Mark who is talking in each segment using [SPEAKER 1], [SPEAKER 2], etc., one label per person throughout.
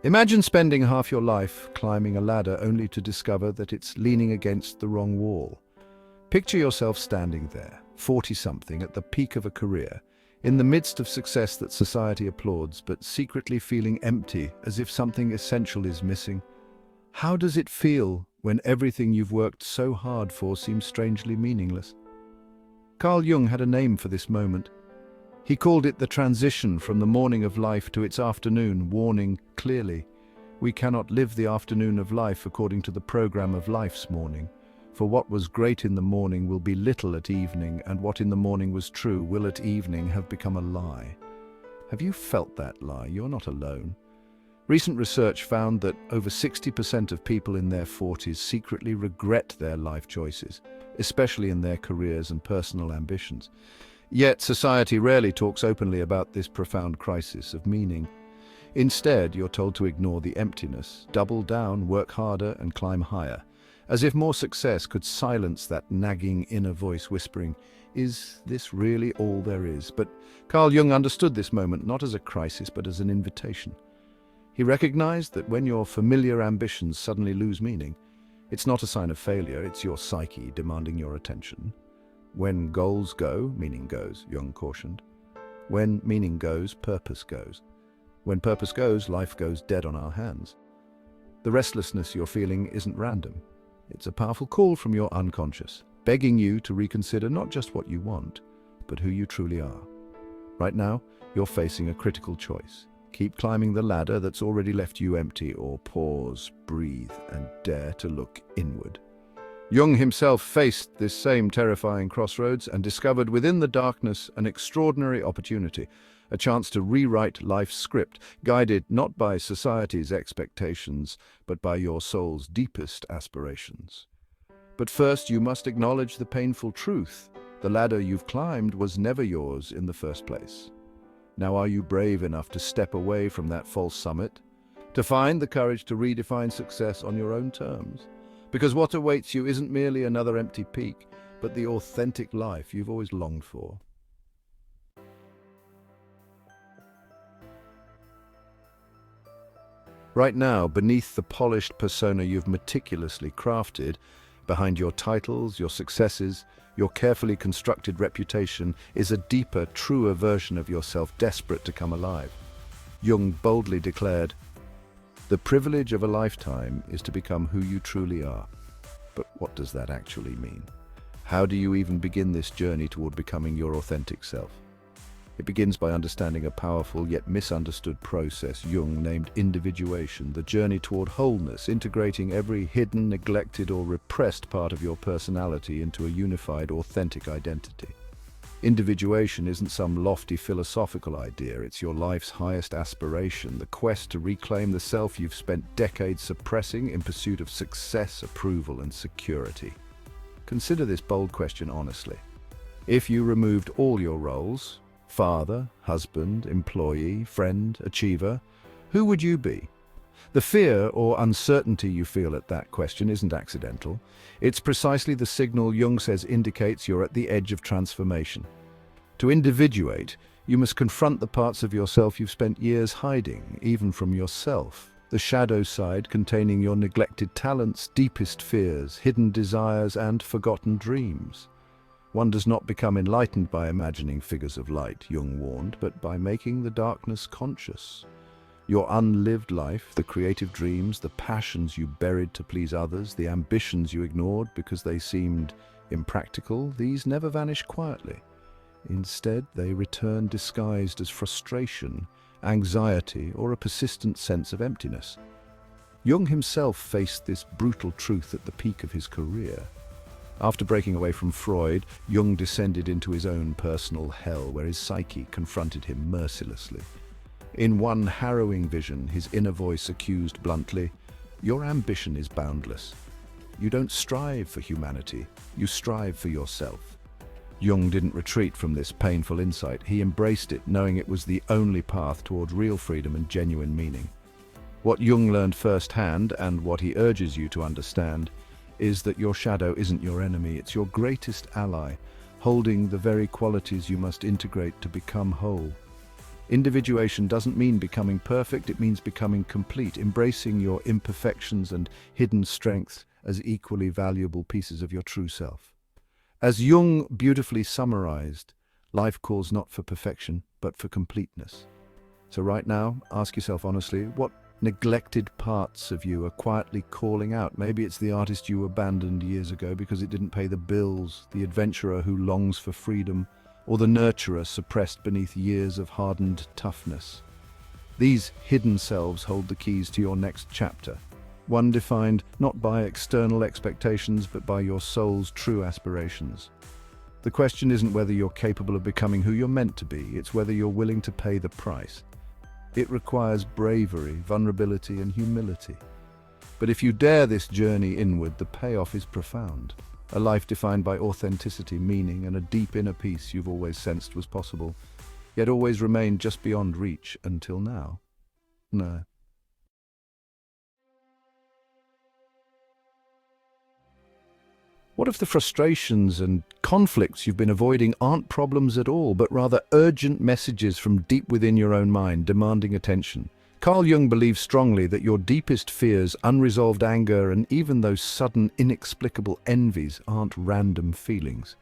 [SPEAKER 1] Imagine spending half your life climbing a ladder only to discover that it's leaning against the wrong wall. Picture yourself standing there, 40-something, at the peak of a career, in the midst of success that society applauds, but secretly feeling empty, as if something essential is missing. How does it feel when everything you've worked so hard for seems strangely meaningless? Carl Jung had a name for this moment. He called it the transition from the morning of life to its afternoon, warning clearly, we cannot live the afternoon of life according to the program of life's morning. For what was great in the morning will be little at evening, and what in the morning was true will at evening have become a lie. Have you felt that lie? You're not alone. Recent research found that over 60% of people in their 40s secretly regret their life choices, especially in their careers and personal ambitions. Yet society rarely talks openly about this profound crisis of meaning. Instead, you're told to ignore the emptiness, double down, work harder, and climb higher, as if more success could silence that nagging inner voice whispering, "Is this really all there is?" But Carl Jung understood this moment not as a crisis, but as an invitation. He recognized that when your familiar ambitions suddenly lose meaning, it's not a sign of failure, it's your psyche demanding your attention. When goals go, meaning goes, Jung cautioned. When meaning goes, purpose goes. When purpose goes, life goes dead on our hands. The restlessness you're feeling isn't random. It's a powerful call from your unconscious, begging you to reconsider not just what you want, but who you truly are. Right now, you're facing a critical choice. Keep climbing the ladder that's already left you empty, or pause, breathe, and dare to look inward. Jung himself faced this same terrifying crossroads and discovered within the darkness an extraordinary opportunity, a chance to rewrite life's script, guided not by society's expectations, but by your soul's deepest aspirations. But first, you must acknowledge the painful truth. The ladder you've climbed was never yours in the first place. Now, are you brave enough to step away from that false summit, to find the courage to redefine success on your own terms? Because what awaits you isn't merely another empty peak, but the authentic life you've always longed for. Right now, beneath the polished persona you've meticulously crafted, behind your titles, your successes, your carefully constructed reputation, is a deeper, truer version of yourself desperate to come alive. Jung boldly declared, "The privilege of a lifetime is to become who you truly are." But what does that actually mean? How do you even begin this journey toward becoming your authentic self? It begins by understanding a powerful yet misunderstood process Jung named individuation, the journey toward wholeness, integrating every hidden, neglected, or repressed part of your personality into a unified, authentic identity. Individuation isn't some lofty philosophical idea, it's your life's highest aspiration, the quest to reclaim the self you've spent decades suppressing in pursuit of success, approval, and security. Consider this bold question honestly. If you removed all your roles, father, husband, employee, friend, achiever, who would you be? The fear or uncertainty you feel at that question isn't accidental. It's precisely the signal Jung says indicates you're at the edge of transformation. To individuate, you must confront the parts of yourself you've spent years hiding, even from yourself. The shadow side containing your neglected talents, deepest fears, hidden desires, and forgotten dreams. One does not become enlightened by imagining figures of light, Jung warned, but by making the darkness conscious. Your unlived life, the creative dreams, the passions you buried to please others, the ambitions you ignored because they seemed impractical, these never vanish quietly. Instead, they return disguised as frustration, anxiety, or a persistent sense of emptiness. Jung himself faced this brutal truth at the peak of his career. After breaking away from Freud, Jung descended into his own personal hell, where his psyche confronted him mercilessly. In one harrowing vision, his inner voice accused bluntly, "Your ambition is boundless. You don't strive for humanity, you strive for yourself." Jung didn't retreat from this painful insight. He embraced it, knowing it was the only path toward real freedom and genuine meaning. What Jung learned firsthand, and what he urges you to understand, is that your shadow isn't your enemy, it's your greatest ally, holding the very qualities you must integrate to become whole. Individuation doesn't mean becoming perfect, it means becoming complete, embracing your imperfections and hidden strengths as equally valuable pieces of your true self. As Jung beautifully summarized, life calls not for perfection, but for completeness. So right now, ask yourself honestly, what neglected parts of you are quietly calling out? Maybe it's the artist you abandoned years ago because it didn't pay the bills, the adventurer who longs for freedom, or the nurturer suppressed beneath years of hardened toughness. These hidden selves hold the keys to your next chapter, one defined not by external expectations but by your soul's true aspirations. The question isn't whether you're capable of becoming who you're meant to be, it's whether you're willing to pay the price. It requires bravery, vulnerability, and humility. But if you dare this journey inward, the payoff is profound. A life defined by authenticity, meaning, and a deep inner peace you've always sensed was possible, yet always remained just beyond reach until now. No. What if the frustrations and conflicts you've been avoiding aren't problems at all, but rather urgent messages from deep within your own mind demanding attention? Carl Jung believes strongly that your deepest fears, unresolved anger, and even those sudden, inexplicable envies aren't random feelings.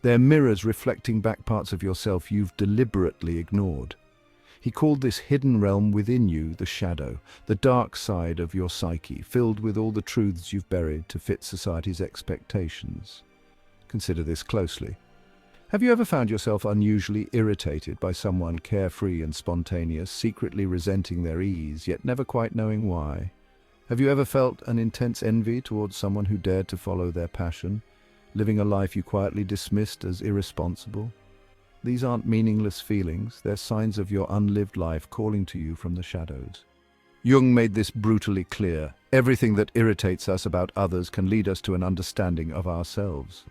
[SPEAKER 1] They're mirrors reflecting back parts of yourself you've deliberately ignored. He called this hidden realm within you the shadow, the dark side of your psyche, filled with all the truths you've buried to fit society's expectations. Consider this closely. Have you ever found yourself unusually irritated by someone carefree and spontaneous, secretly resenting their ease, yet never quite knowing why? Have you ever felt an intense envy towards someone who dared to follow their passion, living a life you quietly dismissed as irresponsible? These aren't meaningless feelings, they're signs of your unlived life calling to you from the shadows. Jung made this brutally clear. Everything that irritates us about others can lead us to an understanding of ourselves.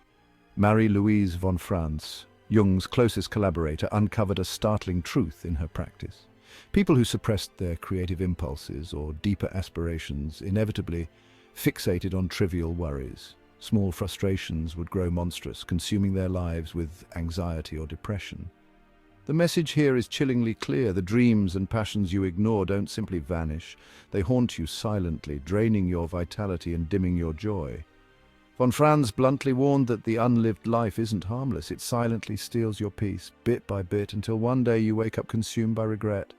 [SPEAKER 1] Marie-Louise von Franz, Jung's closest collaborator, uncovered a startling truth in her practice. People who suppressed their creative impulses or deeper aspirations inevitably fixated on trivial worries. Small frustrations would grow monstrous, consuming their lives with anxiety or depression. The message here is chillingly clear. The dreams and passions you ignore don't simply vanish. They haunt you silently, draining your vitality and dimming your joy. Von Franz bluntly warned that the unlived life isn't harmless. It silently steals your peace, bit by bit, until one day you wake up consumed by regret.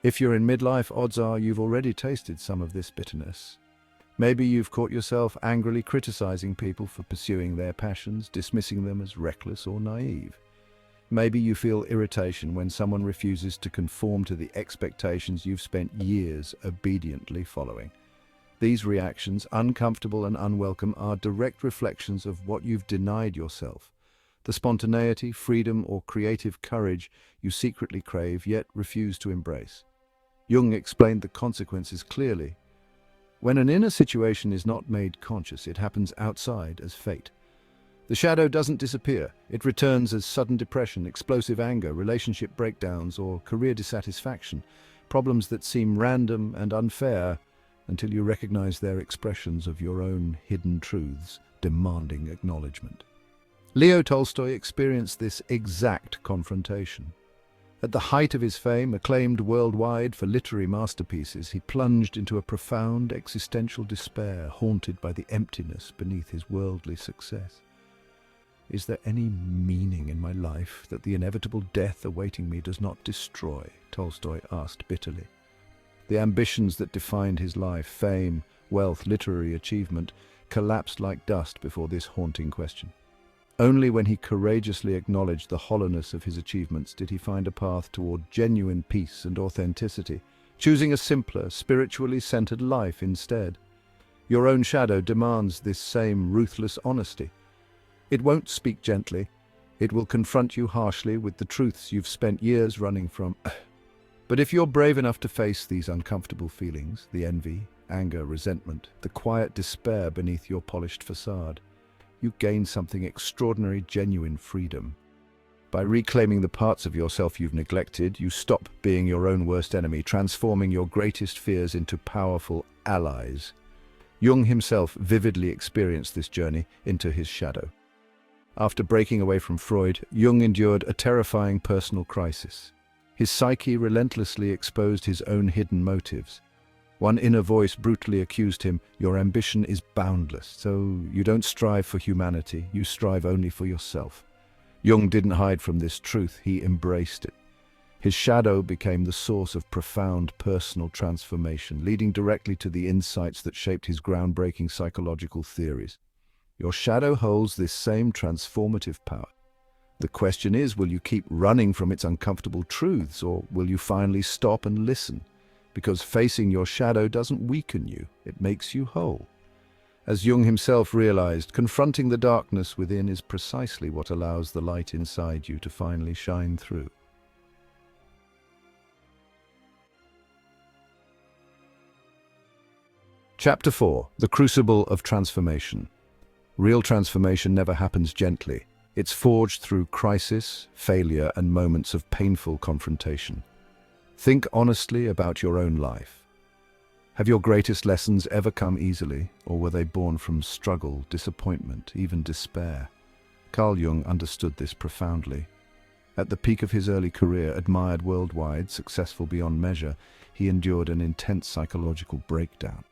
[SPEAKER 1] If you're in midlife, odds are you've already tasted some of this bitterness. Maybe you've caught yourself angrily criticizing people for pursuing their passions, dismissing them as reckless or naive. Maybe you feel irritation when someone refuses to conform to the expectations you've spent years obediently following. These reactions, uncomfortable and unwelcome, are direct reflections of what you've denied yourself. The spontaneity, freedom, or creative courage you secretly crave yet refuse to embrace. Jung explained the consequences clearly. When an inner situation is not made conscious, it happens outside as fate. The shadow doesn't disappear. It returns as sudden depression, explosive anger, relationship breakdowns, or career dissatisfaction, problems that seem random and unfair until you recognize their expressions of your own hidden truths, demanding acknowledgement. Leo Tolstoy experienced this exact confrontation. At the height of his fame, acclaimed worldwide for literary masterpieces, he plunged into a profound existential despair, haunted by the emptiness beneath his worldly success. Is there any meaning in my life that the inevitable death awaiting me does not destroy? Tolstoy asked bitterly. The ambitions that defined his life, fame, wealth, literary achievement, collapsed like dust before this haunting question. Only when he courageously acknowledged the hollowness of his achievements did he find a path toward genuine peace and authenticity, choosing a simpler, spiritually centered life instead. Your own shadow demands this same ruthless honesty. It won't speak gently. It will confront you harshly with the truths you've spent years running from. But if you're brave enough to face these uncomfortable feelings, the envy, anger, resentment, the quiet despair beneath your polished facade, you gain something extraordinary, genuine freedom. By reclaiming the parts of yourself you've neglected, you stop being your own worst enemy, transforming your greatest fears into powerful allies. Jung himself vividly experienced this journey into his shadow. After breaking away from Freud, Jung endured a terrifying personal crisis. His psyche relentlessly exposed his own hidden motives. One inner voice brutally accused him, "Your ambition is boundless, so you don't strive for humanity, you strive only for yourself." Jung didn't hide from this truth, he embraced it. His shadow became the source of profound personal transformation, leading directly to the insights that shaped his groundbreaking psychological theories. Your shadow holds this same transformative power. The question is, will you keep running from its uncomfortable truths, or will you finally stop and listen? Because facing your shadow doesn't weaken you, it makes you whole. As Jung himself realized, confronting the darkness within is precisely what allows the light inside you to finally shine through. Chapter 4. The Crucible of Transformation. Real transformation never happens gently. It's forged through crisis, failure, and moments of painful confrontation. Think honestly about your own life. Have your greatest lessons ever come easily, or were they born from struggle, disappointment, even despair? Carl Jung understood this profoundly. At the peak of his early career, admired worldwide, successful beyond measure, he endured an intense psychological breakdown.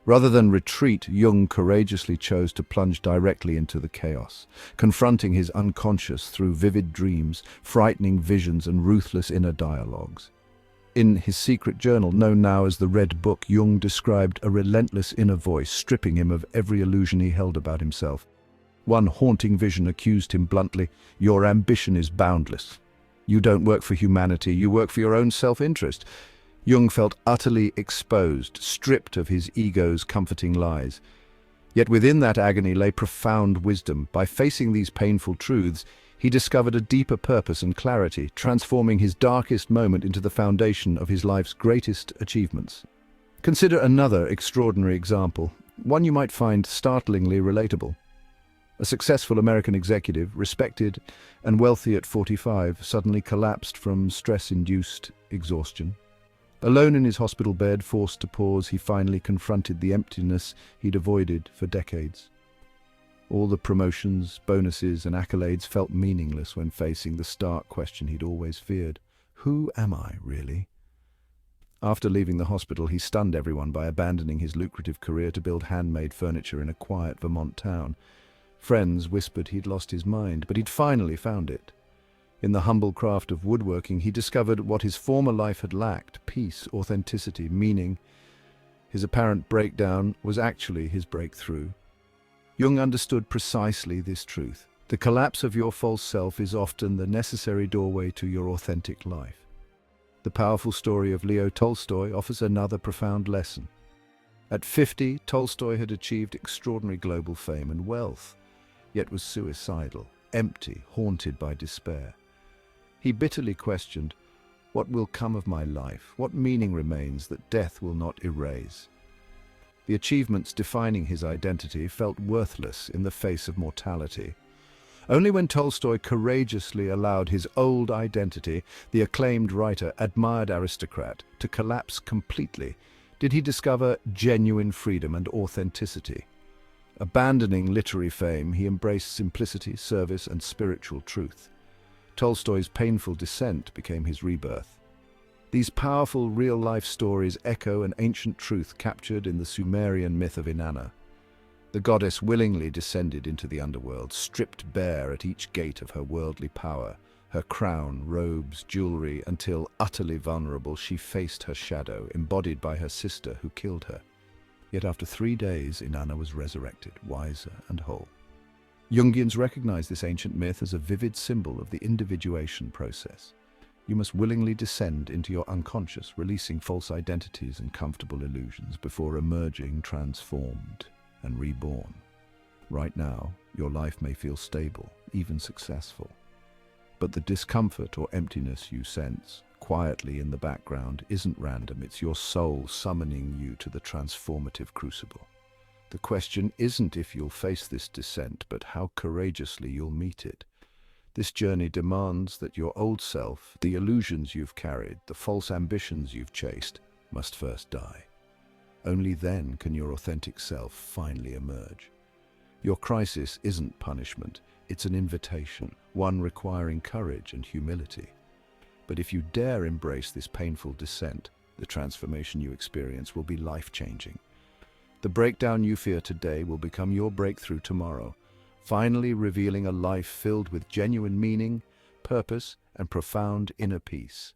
[SPEAKER 1] Rather than retreat, Jung courageously chose to plunge directly into the chaos, confronting his unconscious through vivid dreams, frightening visions, and ruthless inner dialogues. In his secret journal, known now as the Red Book, Jung described a relentless inner voice stripping him of every illusion he held about himself. One haunting vision accused him bluntly, "Your ambition is boundless. You don't work for humanity, you work for your own self-interest." Jung felt utterly exposed, stripped of his ego's comforting lies. Yet within that agony lay profound wisdom. By facing these painful truths, he discovered a deeper purpose and clarity, transforming his darkest moment into the foundation of his life's greatest achievements. Consider another extraordinary example, one you might find startlingly relatable. A successful American executive, respected and wealthy at 45, suddenly collapsed from stress-induced exhaustion. Alone in his hospital bed, forced to pause, he finally confronted the emptiness he'd avoided for decades. All the promotions, bonuses, and accolades felt meaningless when facing the stark question he'd always feared. Who am I, really? After leaving the hospital, he stunned everyone by abandoning his lucrative career to build handmade furniture in a quiet Vermont town. Friends whispered he'd lost his mind, but he'd finally found it. In the humble craft of woodworking, he discovered what his former life had lacked: peace, authenticity, meaning. His apparent breakdown was actually his breakthrough. Jung understood precisely this truth. The collapse of your false self is often the necessary doorway to your authentic life. The powerful story of Leo Tolstoy offers another profound lesson. At 50, Tolstoy had achieved extraordinary global fame and wealth, yet was suicidal, empty, haunted by despair. He bitterly questioned, "What will come of my life? What meaning remains that death will not erase?" The achievements defining his identity felt worthless in the face of mortality. Only when Tolstoy courageously allowed his old identity, the acclaimed writer, admired aristocrat, to collapse completely, did he discover genuine freedom and authenticity. Abandoning literary fame, he embraced simplicity, service, and spiritual truth. Tolstoy's painful descent became his rebirth. These powerful real-life stories echo an ancient truth captured in the Sumerian myth of Inanna. The goddess willingly descended into the underworld, stripped bare at each gate of her worldly power, her crown, robes, jewelry, until, utterly vulnerable, she faced her shadow, embodied by her sister who killed her. Yet after 3 days, Inanna was resurrected, wiser and whole. Jungians recognize this ancient myth as a vivid symbol of the individuation process. You must willingly descend into your unconscious, releasing false identities and comfortable illusions before emerging transformed and reborn. Right now, your life may feel stable, even successful. But the discomfort or emptiness you sense, quietly in the background, isn't random. It's your soul summoning you to the transformative crucible. The question isn't if you'll face this descent, but how courageously you'll meet it. This journey demands that your old self, the illusions you've carried, the false ambitions you've chased, must first die. Only then can your authentic self finally emerge. Your crisis isn't punishment, it's an invitation, one requiring courage and humility. But if you dare embrace this painful descent, the transformation you experience will be life-changing. The breakdown you fear today will become your breakthrough tomorrow, finally revealing a life filled with genuine meaning, purpose, and profound inner peace.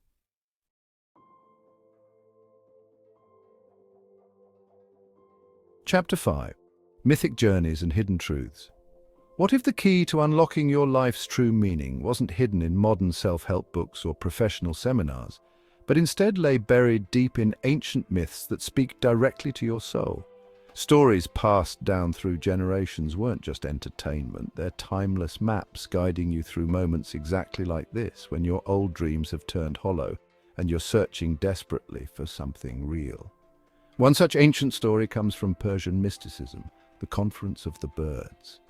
[SPEAKER 1] Chapter 5. Mythic Journeys and Hidden Truths. What if the key to unlocking your life's true meaning wasn't hidden in modern self-help books or professional seminars, but instead lay buried deep in ancient myths that speak directly to your soul? Stories passed down through generations weren't just entertainment, they're timeless maps guiding you through moments exactly like this, when your old dreams have turned hollow and you're searching desperately for something real. One such ancient story comes from Persian mysticism, the Conference of the Birds.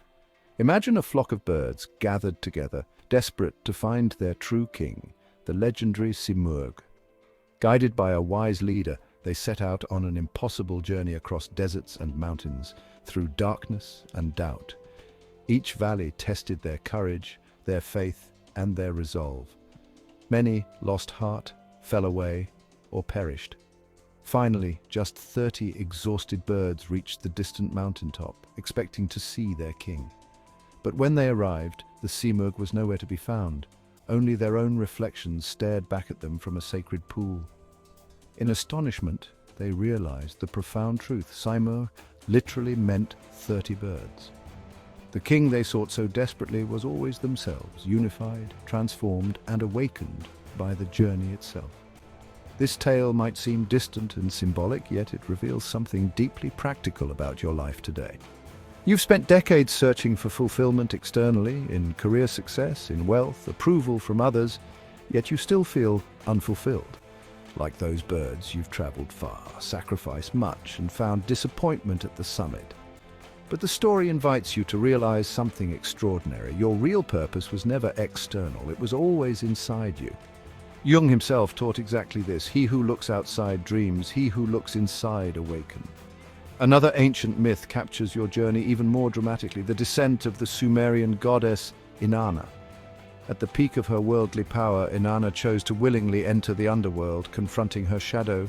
[SPEAKER 1] Imagine a flock of birds gathered together, desperate to find their true king, the legendary Simurgh. Guided by a wise leader, they set out on an impossible journey across deserts and mountains, through darkness and doubt. Each valley tested their courage, their faith, and their resolve. Many lost heart, fell away, or perished. Finally, just 30 exhausted birds reached the distant mountaintop, expecting to see their king. But when they arrived, the Simurgh was nowhere to be found. Only their own reflections stared back at them from a sacred pool. In astonishment, they realized the profound truth. Simurgh literally meant 30 birds. The king they sought so desperately was always themselves, unified, transformed, and awakened by the journey itself. This tale might seem distant and symbolic, yet it reveals something deeply practical about your life today. You've spent decades searching for fulfillment externally, in career success, in wealth, approval from others, yet you still feel unfulfilled. Like those birds, you've traveled far, sacrificed much, and found disappointment at the summit. But the story invites you to realize something extraordinary. Your real purpose was never external, it was always inside you. Jung himself taught exactly this: he who looks outside dreams, he who looks inside awakens. Another ancient myth captures your journey even more dramatically: the descent of the Sumerian goddess Inanna. At the peak of her worldly power, Inanna chose to willingly enter the underworld, confronting her shadow.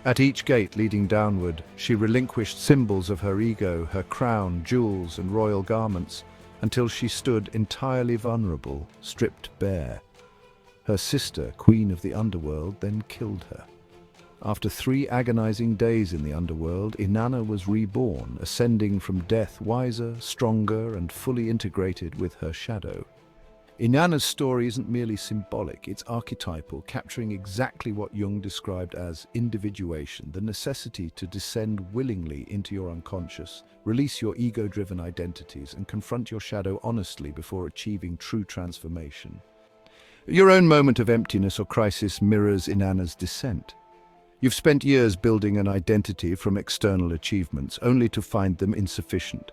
[SPEAKER 1] At each gate leading downward, she relinquished symbols of her ego, her crown, jewels, and royal garments, until she stood entirely vulnerable, stripped bare. Her sister, Queen of the Underworld, then killed her. After 3 agonizing days in the underworld, Inanna was reborn, ascending from death wiser, stronger, and fully integrated with her shadow. Inanna's story isn't merely symbolic, it's archetypal, capturing exactly what Jung described as individuation, the necessity to descend willingly into your unconscious, release your ego-driven identities, and confront your shadow honestly before achieving true transformation. Your own moment of emptiness or crisis mirrors Inanna's descent. You've spent years building an identity from external achievements, only to find them insufficient.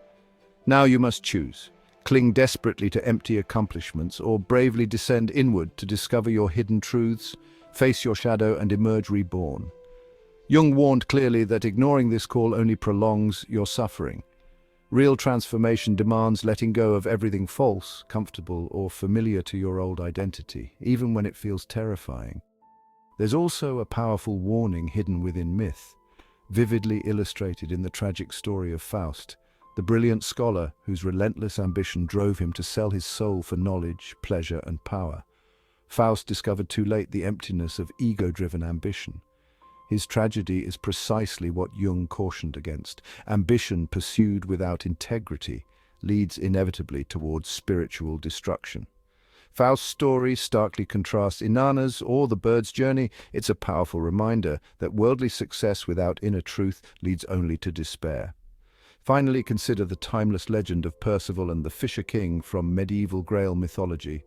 [SPEAKER 1] Now you must choose: cling desperately to empty accomplishments, or bravely descend inward to discover your hidden truths, face your shadow, and emerge reborn. Jung warned clearly that ignoring this call only prolongs your suffering. Real transformation demands letting go of everything false, comfortable, or familiar to your old identity, even when it feels terrifying. There's also a powerful warning hidden within myth, vividly illustrated in the tragic story of Faust, the brilliant scholar whose relentless ambition drove him to sell his soul for knowledge, pleasure, and power. Faust discovered too late the emptiness of ego-driven ambition. His tragedy is precisely what Jung cautioned against. Ambition pursued without integrity leads inevitably towards spiritual destruction. Faust's story starkly contrasts Inanna's or the bird's journey. It's a powerful reminder that worldly success without inner truth leads only to despair. Finally, consider the timeless legend of Percival and the Fisher King from medieval Grail mythology.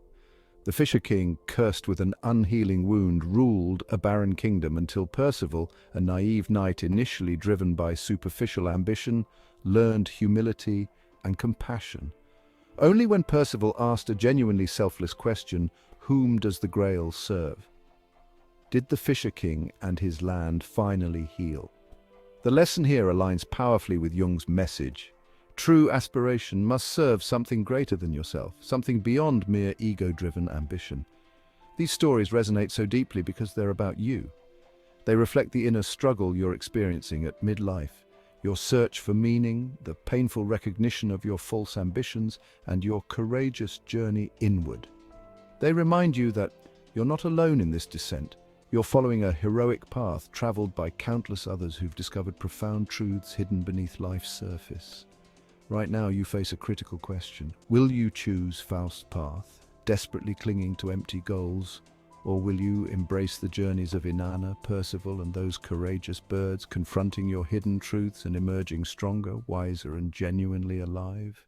[SPEAKER 1] The Fisher King, cursed with an unhealing wound, ruled a barren kingdom until Percival, a naive knight initially driven by superficial ambition, learned humility and compassion. Only when Percival asked a genuinely selfless question, "Whom does the Grail serve?" did the Fisher King and his land finally heal. The lesson here aligns powerfully with Jung's message. True aspiration must serve something greater than yourself, something beyond mere ego-driven ambition. These stories resonate so deeply because they're about you. They reflect the inner struggle you're experiencing at midlife, your search for meaning, the painful recognition of your false ambitions, and your courageous journey inward. They remind you that you're not alone in this descent. You're following a heroic path traveled by countless others who've discovered profound truths hidden beneath life's surface. Right now, you face a critical question. Will you choose Faust's path, desperately clinging to empty goals, or will you embrace the journeys of Inanna, Percival, and those courageous birds, confronting your hidden truths and emerging stronger, wiser, and genuinely alive?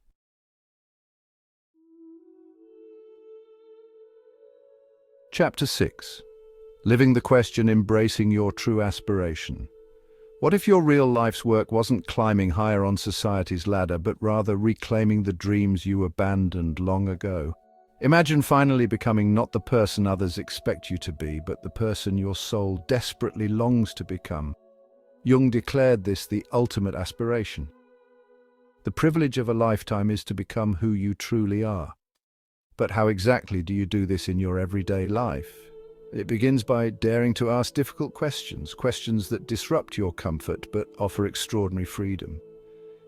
[SPEAKER 1] Chapter 6. Living the Question, Embracing Your True Aspiration. What if your real life's work wasn't climbing higher on society's ladder, but rather reclaiming the dreams you abandoned long ago? Imagine finally becoming not the person others expect you to be, but the person your soul desperately longs to become. Jung declared this the ultimate aspiration. The privilege of a lifetime is to become who you truly are. But how exactly do you do this in your everyday life? It begins by daring to ask difficult questions, questions that disrupt your comfort but offer extraordinary freedom.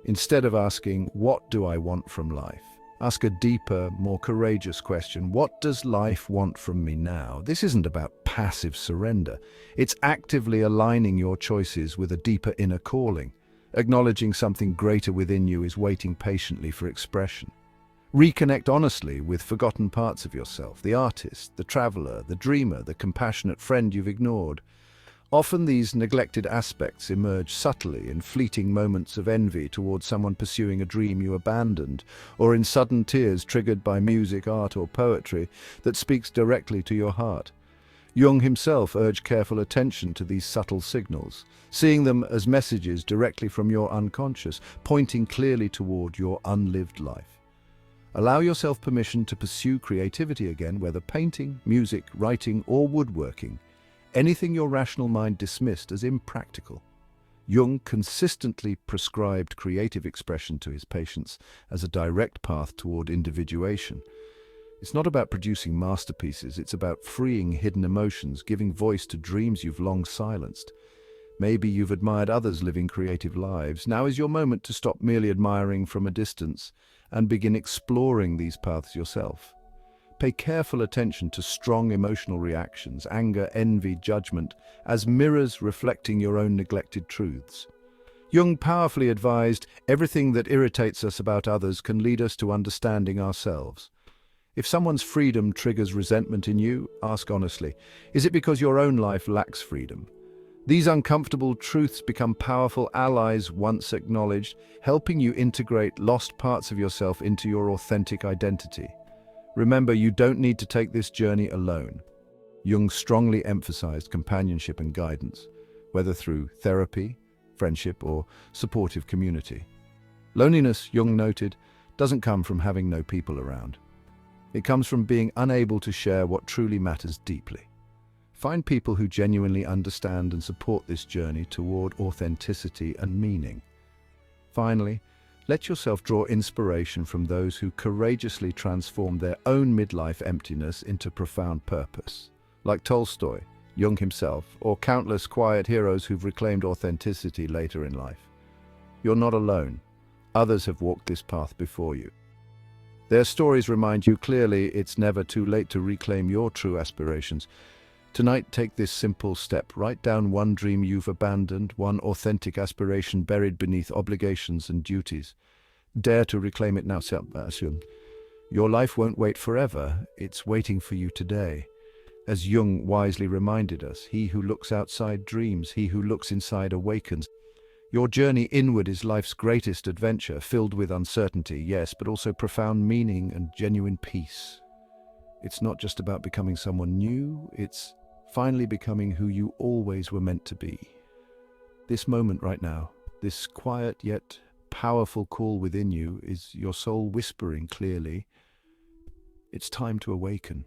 [SPEAKER 1] Instead of asking, "What do I want from life?" ask a deeper, more courageous question. What does life want from me now? This isn't about passive surrender. It's actively aligning your choices with a deeper inner calling, acknowledging something greater within you is waiting patiently for expression. Reconnect honestly with forgotten parts of yourself, the artist, the traveler, the dreamer, the compassionate friend you've ignored. Often these neglected aspects emerge subtly in fleeting moments of envy towards someone pursuing a dream you abandoned, or in sudden tears triggered by music, art, or poetry that speaks directly to your heart. Jung himself urged careful attention to these subtle signals, seeing them as messages directly from your unconscious, pointing clearly toward your unlived life. Allow yourself permission to pursue creativity again, whether painting, music, writing, or woodworking. Anything your rational mind dismissed as impractical. Jung consistently prescribed creative expression to his patients as a direct path toward individuation. It's not about producing masterpieces, it's about freeing hidden emotions, giving voice to dreams you've long silenced. Maybe you've admired others living creative lives. Now is your moment to stop merely admiring from a distance and begin exploring these paths yourself. Pay careful attention to strong emotional reactions, anger, envy, judgment, as mirrors reflecting your own neglected truths. Jung powerfully advised, everything that irritates us about others can lead us to understanding ourselves. If someone's freedom triggers resentment in you, ask honestly, is it because your own life lacks freedom? These uncomfortable truths become powerful allies once acknowledged, helping you integrate lost parts of yourself into your authentic identity. Remember, you don't need to take this journey alone. Jung strongly emphasized companionship and guidance, whether through therapy, friendship, or supportive community. Loneliness, Jung noted, doesn't come from having no people around. It comes from being unable to share what truly matters deeply. Find people who genuinely understand and support this journey toward authenticity and meaning. Finally, let yourself draw inspiration from those who courageously transform their own midlife emptiness into profound purpose. Like Tolstoy, Jung himself, or countless quiet heroes who've reclaimed authenticity later in life. You're not alone. Others have walked this path before you. Their stories remind you clearly it's never too late to reclaim your true aspirations. Tonight, take this simple step. Write down one dream you've abandoned, one authentic aspiration buried beneath obligations and duties. Dare to reclaim it now. Your life won't wait forever. It's waiting for you today. As Jung wisely reminded us, he who looks outside dreams, he who looks inside awakens. Your journey inward is life's greatest adventure, filled with uncertainty, yes, but also profound meaning and genuine peace. It's not just about becoming someone new, it's finally becoming who you always were meant to be. This moment right now, this quiet yet powerful call within you, is your soul whispering clearly, it's time to awaken.